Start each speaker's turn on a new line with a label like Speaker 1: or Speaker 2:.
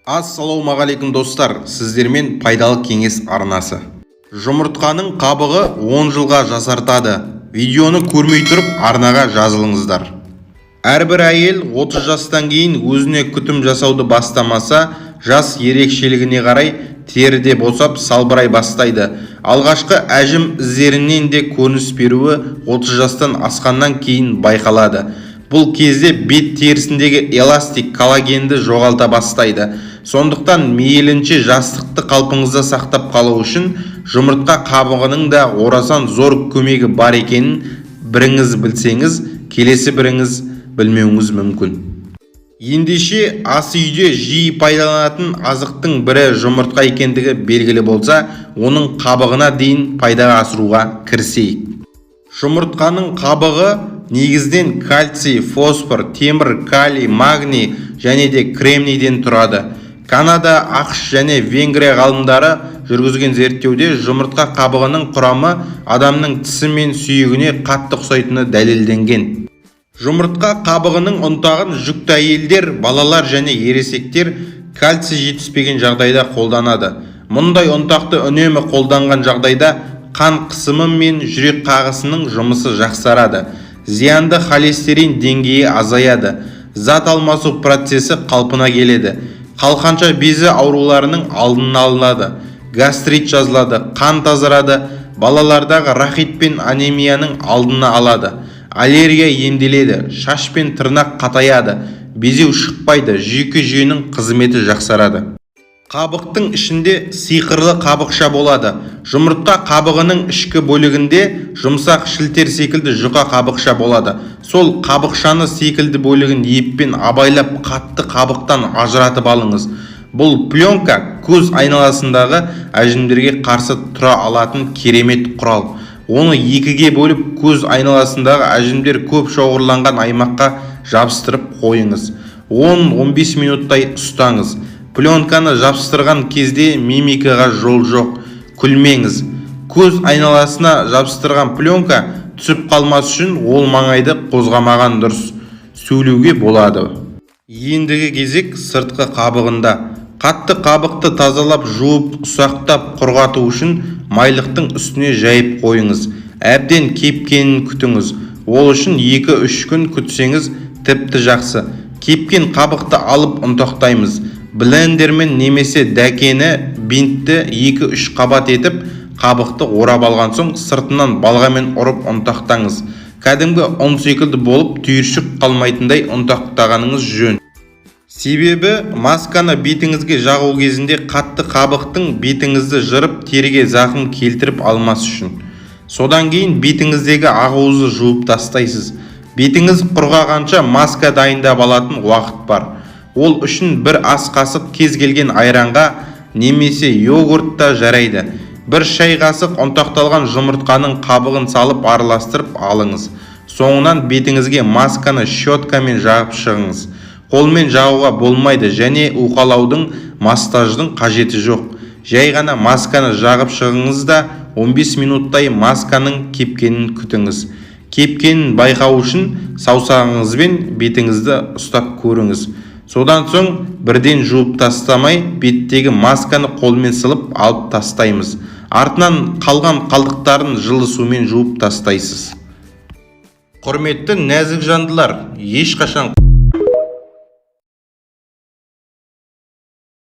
Speaker 1: Ассалаумағалейкум достар, сіздермен пайдалы кеңес арнасы. Жұмыртқаның қабығы 10 жылға жасартады. Видеоны көрмей тұрып арнаға жазылыңыздар. Әрбір әйел 30 жастан кейін өзіне күтім жасауды бастамаса, жас ерекшелігіне қарай теріде босап салбырай бастайды. Алғашқы әжім іздерінен де көрініс беруі 30 жастан асқаннан кейін байқалады. Бұл кезде бет терісіндегі эластик коллагенді жоғалта бастайды. Сондықтан мейлінше жастықты қалпыңызда сақтап қалу үшін жұмыртқа қабығының да орасан зор көмегі бар екенін біріңіз білсеңіз, келесі біріңіз білмеуіңіз мүмкін. Ендеше ас үйде жиі пайдаланатын азықтың бірі жұмыртқа екендігі белгілі болса, оның қабығына дейін пайда асыруға кірісейік. Жұмыртқаның қабығы негізден кальций, фосфор, темір, калий, магний және де кремнийден тұрады. Канада, ақш және Венгрия ғалымдары жүргізген зерттеуде жұмыртқа қабығының құрамы адамның тісі мен сүйегіне қатты ұқсайтыны дәлелденген. Жұмыртқа қабығының ұнтағын жүкті әйелдер, балалар және ересектер кальций жетіспеген жағдайда қолданады. Мұндай ұнтақты үнемі қолданған жағдайда қан қысымы мен жүрек қағысының жұмысы жақсарады. Зиянды холестерин деңгейі азаяды. Зат алмасу процесі қалпына келеді. Қалқанша безі ауруларының алдын алынады. Гастрит жазылады, қан тазарады. Балалардағы рахит пен анемияның алдына алады. Аллергия емделеді, шаш пен тырнақ қатаяды. Безеу шықпайды, жүйке жүйенің қызметі жақсарады. Қабықтың ішінде сиқырлы қабықша болады. Жұмыртқа қабығының ішкі бөлігінде жұмсақ шілтер секілді жұқа қабықша болады. Сол қабықшаны секілді бөлігін еппен абайлап қатты қабықтан ажыратып алыңыз. Бұл пленка көз айналасындағы әжімдерге қарсы тұра алатын керемет құрал. Оны екіге бөліп көз айналасындағы әжімдер көп шоғырланған аймаққа жабыстырып қойыңыз. 10-15 минуттай ұстаңыз. Пленканы жабыстырған кезде мимикаға жол жоқ. Күлмеңіз. Көз айналасына жабыстырған пленка түсіп қалмас үшін ол маңайды қозғамаған дұрыс. Сөйлеуге болады. Ендігі кезек сыртқы қабығында. Қатты қабықты тазалап, жуып, ұсақтап құрғату үшін майлықтың үстіне жайып қойыңыз. Әбден кепкенін күтіңіз. Ол үшін 2-3 күн күтсеңіз тіпті жақсы. Кепкен қабықты алып ұнтақтаймыз. Блендермен немесе дәкені бинтті 2-3 қабат етіп, қабықты орап алған соң сыртынан балғамен ұрып ұнтақтаңыз. Кәдімгі ұн секілді болып түйіршік қалмайтындай ұнтақтағаныңыз жөн. Себебі масканы бетіңізге жағу кезінде қатты қабықтың бетіңізді жырып теріге зақым келтіріп алмас үшін. Содан кейін бетіңіздегі ақуызды жуып тастайсыз. Бетіңіз құрғағанша маска дайындап алатын уақыт бар. Ол үшін бір ас қасық кез келген айранға немесе йогуртта жарайды. Бір шай қасық ұнтақталған жұмыртқаның қабығын салып араластырып алыңыз. Соңынан бетіңізге масканы щеткамен жағып шығыңыз. Қолмен жағуға болмайды және уқалаудың, массаждың қажеті жоқ. Жай ғана масканы жағып шығыңыз да 15 минуттай масканың кепкенін күтіңіз. Кепкенін байқау үшін саусағыңызбен бетіңізді ұстап көріңіз. Содан соң бірден жуып тастамай, беттегі масканы қолмен сылып алып тастаймыз. Артынан қалған қалдықтарын жылы сумен жуып тастайсыз. Құрметті нәзік жандылар, ешқашан